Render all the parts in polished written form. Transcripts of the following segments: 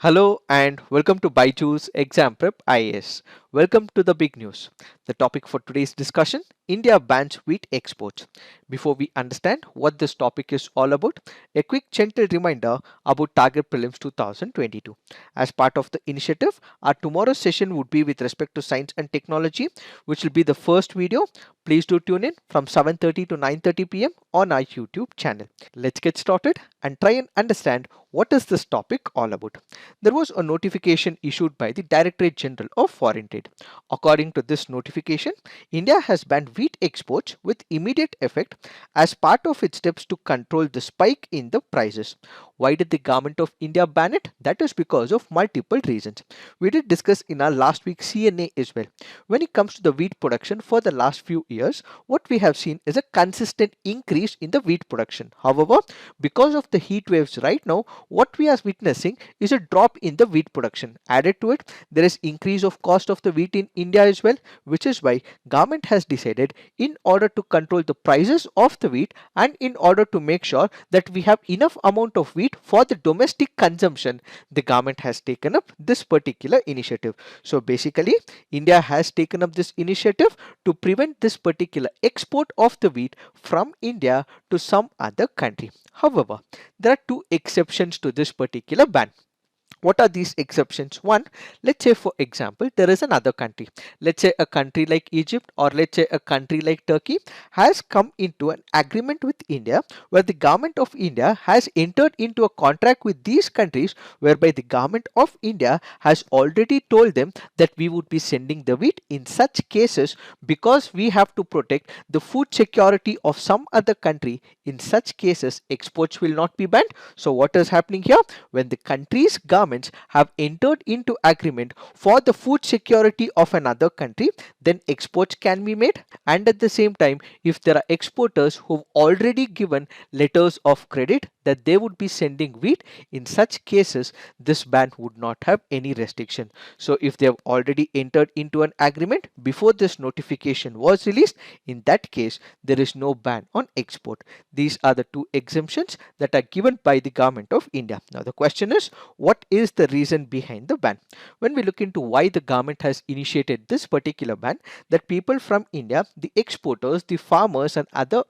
Hello and welcome to Byju's Exam Prep IAS. Welcome to the big news. The topic for today's discussion: India bans wheat exports. Before we understand what this topic is all about, a quick gentle reminder about Target Prelims 2022. As part of the initiative, our tomorrow's session would be with respect to science and technology, which will be the first video. Please do tune in from 7:30 to 9:30 p.m. on our YouTube channel. Let's get started and try and understand what is this topic all about. There was a notification issued by the Directorate General of Foreign Trade. According to this notification, India has banned wheat exports with immediate effect as part of its steps to control the spike in the prices. Why did the government of India ban it? That is because of multiple reasons. We did discuss in our last week's CNA as well. When it comes to the wheat production for the last few years, what we have seen is a consistent increase in the wheat production. However, because of the heat waves right now, what we are witnessing is a drop in the wheat production. Added to it, there is increase of cost of the wheat in India as well, which is why government has decided, in order to control the prices of the wheat and in order to make sure that we have enough amount of wheat for the domestic consumption, the government has taken up this particular initiative. So basically, India has taken up this initiative to prevent this particular export of the wheat from India to some other country. However, there are two exceptions to this particular ban. What are these exceptions? One, let's say for example there is another country, let's say a country like Egypt, or let's say a country like Turkey has come into an agreement with India, where the government of India has entered into a contract with these countries, whereby the government of India has already told them that we would be sending the wheat in such cases, because we have to protect the food security of some other country. In such cases, exports will not be banned. So what is happening here? When the country's governments have entered into agreement for the food security of another country, then exports can be made. And at the same time, if there are exporters who've already given letters of credit that they would be sending wheat, in such cases this ban would not have any restriction. So if they have already entered into an agreement before this notification was released, in that case there is no ban on export. These are the two exemptions that are given by the government of India. Now the question is, what is the reason behind the ban? When we look into why the government has initiated this particular ban, that people from India, the exporters, the farmers and other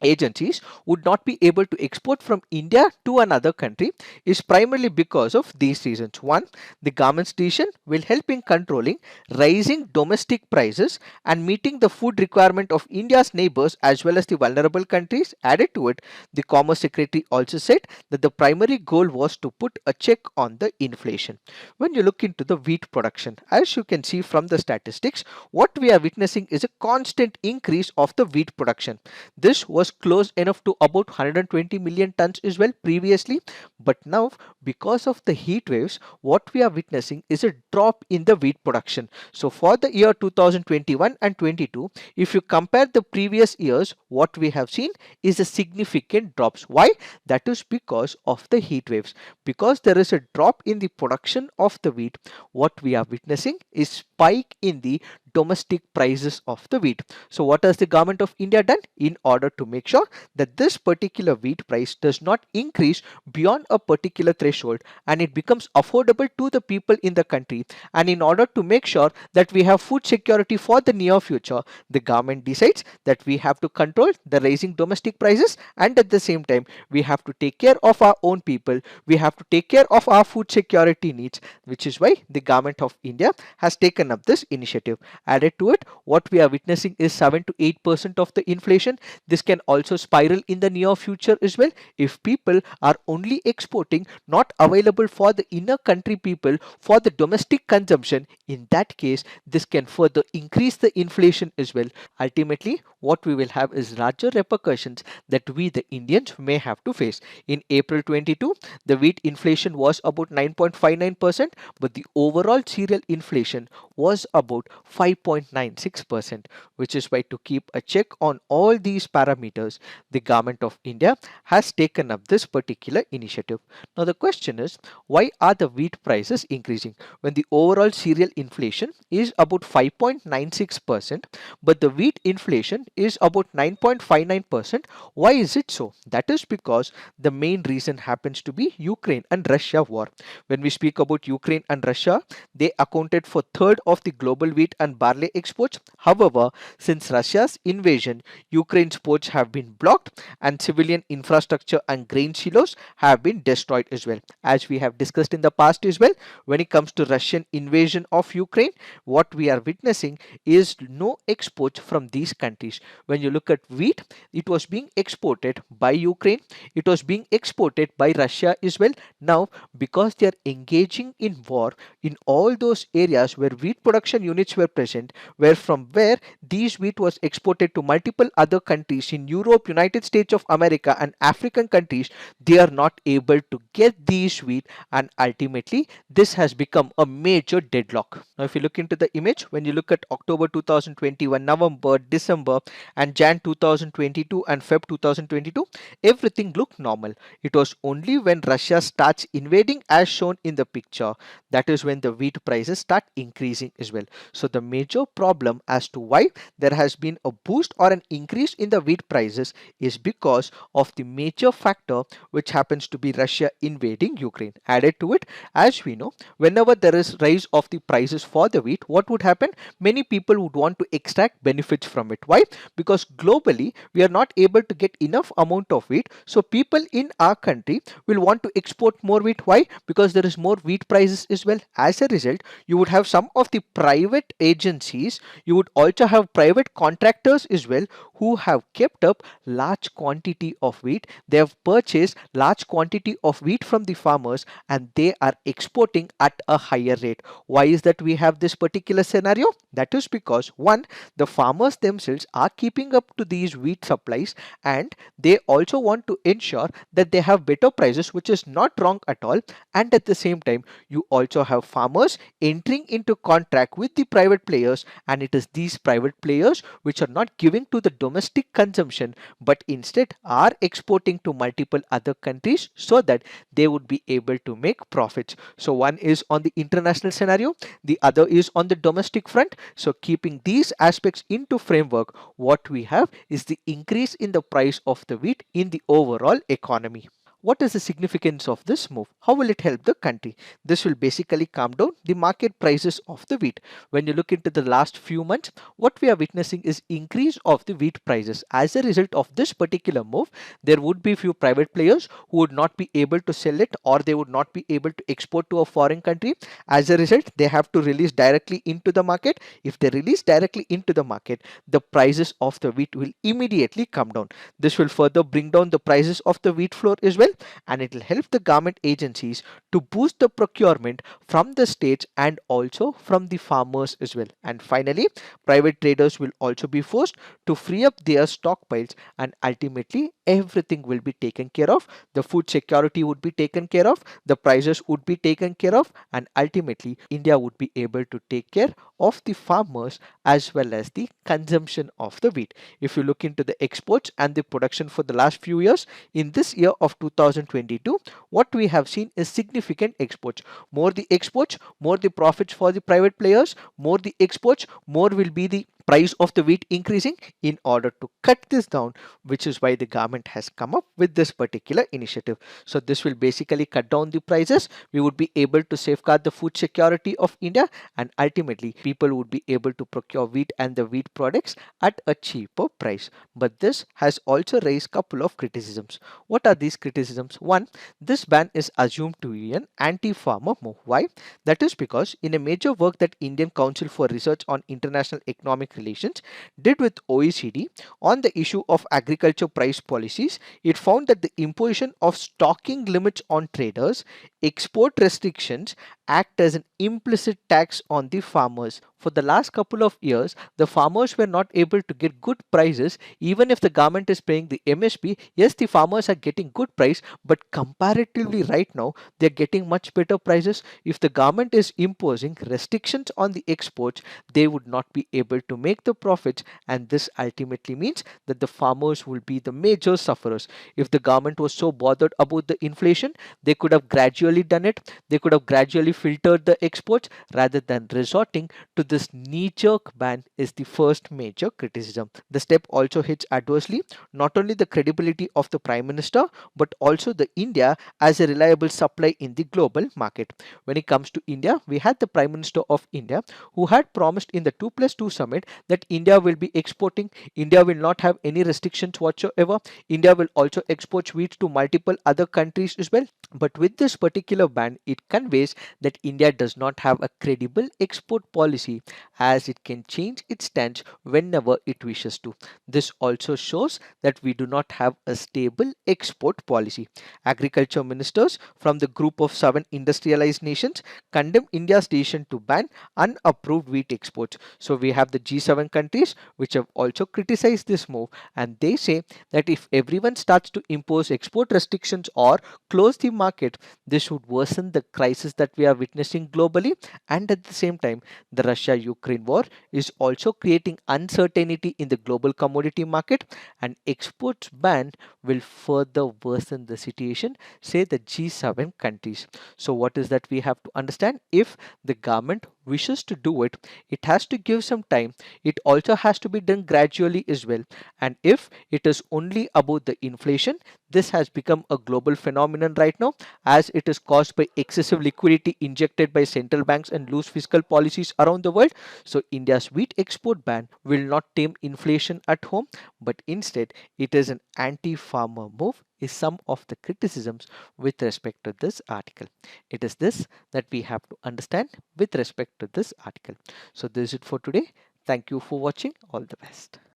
agencies would not be able to export from India to another country, is primarily because of these reasons. One, the government's decision will help in controlling rising domestic prices and meeting the food requirement of India's neighbors as well as the vulnerable countries. Added to it, the Commerce Secretary also said that the primary goal was to put a check on the inflation. When you look into the wheat production, as you can see from the statistics, what we are witnessing is a constant increase of the wheat production. This was close enough to about 120 million tons as well previously, but now because of the heat waves, what we are witnessing is a drop in the wheat production. So for the year 2021 and 22, if you compare the previous years, what we have seen is a significant drops. Why? That is because of the heat waves. Because there is a drop in the production of the wheat, what we are witnessing is spike in the domestic prices of the wheat. So what has the government of India done in order to make sure that this particular wheat price does not increase beyond a particular threshold and it becomes affordable to the people in the country? And in order to make sure that we have food security for the near future, the government decides that we have to control the rising domestic prices, and at the same time we have to take care of our own people, we have to take care of our food security needs, which is why the government of India has taken up this initiative. Added to it, what we are witnessing is 7 to 8% of the inflation. This can also spiral in the near future as well if people are only exporting, not available for the inner country people for the domestic consumption. In that case, this can further increase the inflation as well. Ultimately, what we will have is larger repercussions that we the Indians may have to face. In April 22, the wheat inflation was about 9.59%, but the overall cereal inflation was about 5 5.96%, which is why to keep a check on all these parameters, the government of India has taken up this particular initiative. Now the question is, why are the wheat prices increasing when the overall cereal inflation is about 5.96%, but the wheat inflation is about 9.59%? Why is it so? That is because the main reason happens to be Ukraine and Russia war. When we speak about Ukraine and Russia, they accounted for third of the global wheat and barley exports. However, since Russia's invasion, Ukraine's ports have been blocked and civilian infrastructure and grain silos have been destroyed as well. As we have discussed in the past as well, when it comes to Russian invasion of Ukraine, what we are witnessing is no exports from these countries. When you look at wheat, it was being exported by Ukraine, it was being exported by Russia as well. Now, because they are engaging in war in all those areas where wheat production units were present, where these wheat was exported to multiple other countries in Europe, United States of America, and African countries, they are not able to get these wheat, and ultimately this has become a major deadlock. Now, if you look into the image, when you look at October 2021, November, December, and Jan 2022 and Feb 2022, everything looked normal. It was only when Russia starts invading, as shown in the picture, that is when the wheat prices start increasing as well. So the major problem as to why there has been a boost or an increase in the wheat prices is because of the major factor, which happens to be Russia invading Ukraine. Added to it, as we know, whenever there is rise of the prices for the wheat, what would happen? Many people would want to extract benefits from it. Why? Because globally we are not able to get enough amount of wheat, so people in our country will want to export more wheat. Why? Because there is more wheat prices as well. As a result, you would have some of the private agencies, you would also have private contractors as well, who have kept up large quantity of wheat. They have purchased large quantity of wheat from the farmers and they are exporting at a higher rate. Why is that we have this particular scenario? That is because, one, the farmers themselves are keeping up to these wheat supplies, and they also want to ensure that they have better prices, which is not wrong at all. And at the same time, you also have farmers entering into contract with the private players, and it is these private players which are not giving to the domestic consumption but instead are exporting to multiple other countries so that they would be able to make profits. So one is on the international scenario, the other is on the domestic front. So keeping these aspects into framework, what we have is the increase in the price of the wheat in the overall economy. What is the significance of this move? How will it help the country? This will basically calm down the market prices of the wheat. When you look into the last few months, what we are witnessing is increase of the wheat prices. As a result of this particular move, there would be few private players who would not be able to sell it, or they would not be able to export to a foreign country. As a result, they have to release directly into the market. If they release directly into the market, the prices of the wheat will immediately come down. This will further bring down the prices of the wheat flour as well, and it will help the government agencies to boost the procurement from the states and also from the farmers as well. And finally, private traders will also be forced to free up their stockpiles, and ultimately everything will be taken care of. The food security would be taken care of, the prices would be taken care of, and ultimately India would be able to take care of the farmers as well as the consumption of the wheat. If you look into the exports and the production for the last few years, in this year of 2022, what we have seen is significant exports. More the exports, more the profits for the private players, more the exports, more will be the price of the wheat increasing. In order to cut this down, which is why the government has come up with this particular initiative. So this will basically cut down the prices. We would be able to safeguard the food security of India, and ultimately people would be able to procure wheat and the wheat products at a cheaper price. But this has also raised couple of criticisms. What are these criticisms? One, this ban is assumed to be an anti-farmer move. Why? That is because in a major work that Indian Council for Research on International Economic Relations did with OECD on the issue of agriculture price policies, it found that the imposition of stocking limits on traders, export restrictions act as an implicit tax on the farmers. for the last couple of years, the farmers were not able to get good prices. Even if the government is paying the MSP, yes, the farmers are getting good price, but comparatively right now, they're getting much better prices. If the government is imposing restrictions on the exports, they would not be able to make the profits, and this ultimately means that the farmers will be the major sufferers. If the government was so bothered about the inflation, they could have gradually done it. They could have gradually filtered the exports rather than resorting to this knee jerk ban, is the first major criticism. The step also hits adversely not only the credibility of the Prime Minister but also the India as a reliable supply in the global market. When it comes to India, we had the Prime Minister of India who had promised in the 2+2 summit that India will be exporting, India will not have any restrictions whatsoever, India will also export wheat to multiple other countries as well. But with this particular ban, it conveys that India does not have a credible export policy, as it can change its stance whenever it wishes to. This also shows that we do not have a stable export policy. Agriculture ministers from the group of 7 industrialized nations condemn India's decision to ban unapproved wheat exports. So we have the G7 countries which have also criticized this move, and they say that if everyone starts to impose export restrictions or close the market, this would worsen the crisis that we are witnessing globally. And at the same time, the Russia Ukraine war is also creating uncertainty in the global commodity market, and exports ban will further worsen the situation, say the G7 countries. So, what is that we have to understand? If the government wishes to do it, it has to give some time. It also has to be done gradually as well. And if it is only about the inflation, this has become a global phenomenon right now, as it is caused by excessive liquidity injected by central banks and loose fiscal policies around the world. So, India's wheat export ban will not tame inflation at home, but instead, it is an anti farmer move, is some of the criticisms with respect to this article. It is this that we have to understand with respect to this article. So, this is it for today. Thank you for watching. All the best.